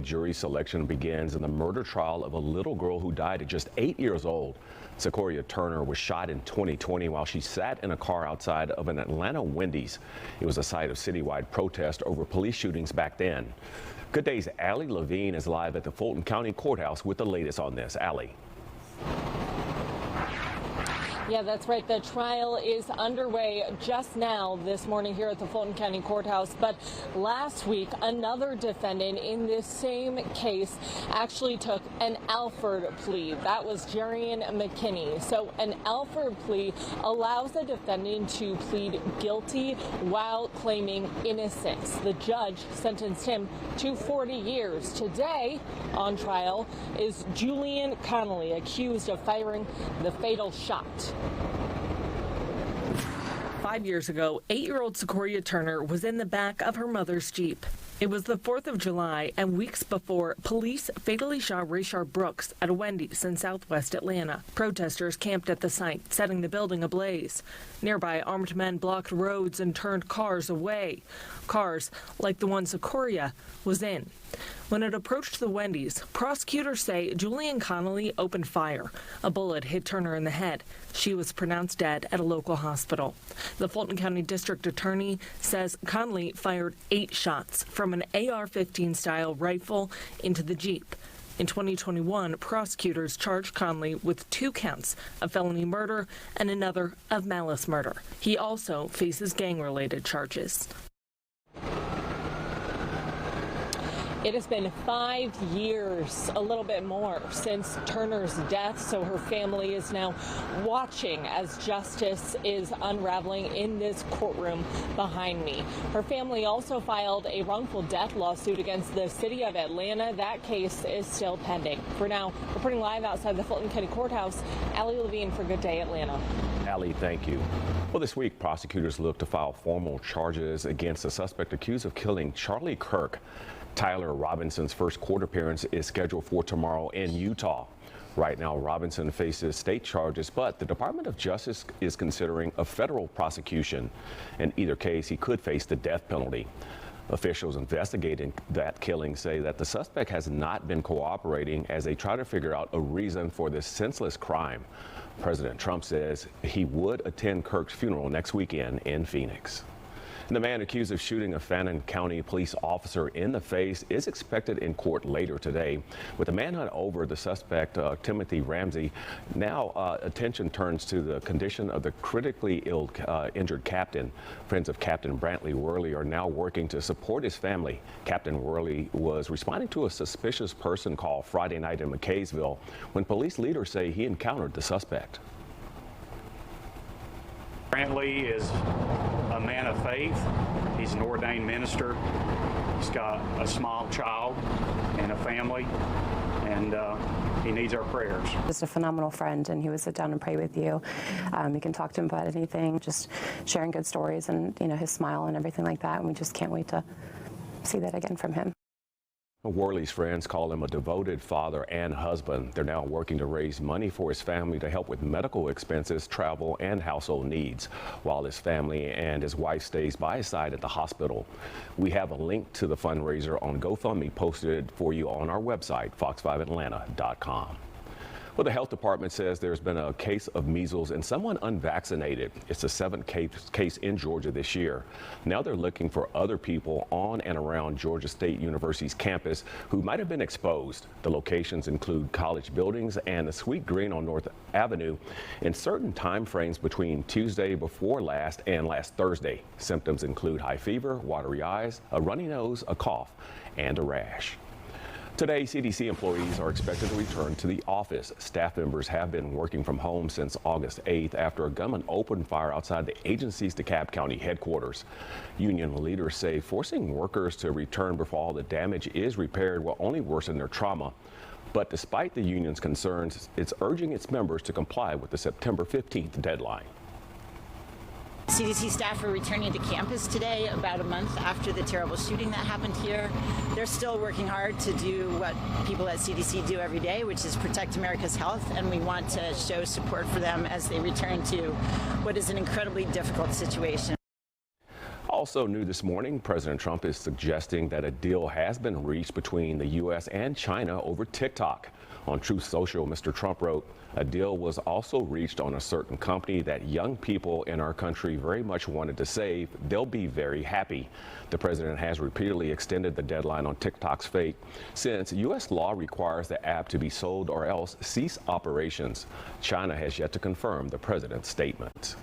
jury selection begins in the murder trial of a little girl who died at just 8 years old. Secoriea Turner was shot in 2020 while she sat in a car outside of an Atlanta Wendy's. It was the site of citywide protest over police shootings back then. Good Day's Allie Levine is live at the Fulton County Courthouse with the latest on this. Allie. Yeah, that's right. The trial is underway just now this morning here at the Fulton County Courthouse. But last week, another defendant in this same case actually took an Alford plea. That was Jerian McKinney. So an Alford plea allows a defendant to plead guilty while claiming innocence. The judge sentenced him to 40 years. Today on trial is Julian Connolly, accused of firing the fatal shot. 5 years ago, 8-year-old Secoriea Turner was in the back of her mother's Jeep. It was the 4th of July, and weeks before, police fatally shot Rayshard Brooks at a Wendy's in southwest Atlanta. Protesters camped at the site, setting the building ablaze. Nearby, armed men blocked roads and turned cars away. Cars like the one Secoriea was in. When it approached the Wendy's, prosecutors say Julian Connolly opened fire. A bullet hit Turner in the head. She was pronounced dead at a local hospital. The Fulton County District Attorney says Connolly fired 8 shots from an AR-15 style rifle into the Jeep. In 2021, prosecutors charged Connolly with 2 counts of felony murder and another of malice murder. He also faces gang-related charges. It has been 5 years, a little bit more, since Turner's death, so her family is now watching as justice is unraveling in this courtroom behind me. Her family also filed a wrongful death lawsuit against the city of Atlanta. That case is still pending. For now, reporting live outside the Fulton County Courthouse, Allie Levine for Good Day Atlanta. Allie, thank you. Well, this week, prosecutors look to file formal charges against a suspect accused of killing Charlie Kirk. Tyler Robinson's first court appearance is scheduled for tomorrow in Utah. Right now, Robinson faces state charges, but the Department of Justice is considering a federal prosecution. In either case, he could face the death penalty. Officials investigating that killing say that the suspect has not been cooperating as they try to figure out a reason for this senseless crime. President Trump says he would attend Kirk's funeral next weekend in Phoenix. And the man accused of shooting a Fannin County police officer in the face is expected in court later today. With the manhunt over the suspect, Timothy Ramsey, now attention turns to the condition of the critically ill injured captain. Friends of Captain Brantley Worley are now working to support his family. Captain Worley was responding to a suspicious person call Friday night in McKaysville when police leaders say he encountered the suspect. Brantley is a man of faith. He's an ordained minister. He's got a small child and a family, and he needs our prayers. Just a phenomenal friend, and he would sit down and pray with you. You can talk to him about anything, just sharing good stories and, you know, his smile and everything like that, and we just can't wait to see that again from him. Worley's friends call him a devoted father and husband. They're now working to raise money for his family to help with medical expenses, travel, and household needs, while his family and his wife stays by his side at the hospital. We have a link to the fundraiser on GoFundMe posted for you on our website, fox5atlanta.com. Well, the health department says there's been a case of measles in someone unvaccinated. It's the 7th case in Georgia this year. Now they're looking for other people on and around Georgia State University's campus who might have been exposed. The locations include college buildings and the Sweet Green on North Avenue in certain time frames between Tuesday before last and last Thursday. Symptoms include high fever, watery eyes, a runny nose, a cough, and a rash. Today, CDC employees are expected to return to the office. Staff members have been working from home since August 8th after a gunman opened fire outside the agency's DeKalb County headquarters. Union leaders say forcing workers to return before all the damage is repaired will only worsen their trauma. But despite the union's concerns, it's urging its members to comply with the September 15th deadline. CDC staff are returning to campus today, about a month after the terrible shooting that happened here. They're still working hard to do what people at CDC do every day, which is protect America's health, and we want to show support for them as they return to what is an incredibly difficult situation. Also new this morning, President Trump is suggesting that a deal has been reached between the U.S. and China over TikTok. On Truth Social, Mr. Trump wrote, "A deal was also reached on a certain company that young people in our country very much wanted to save. They'll be very happy." The president has repeatedly extended the deadline on TikTok's fate since U.S. law requires the app to be sold or else cease operations. China has yet to confirm the president's statement.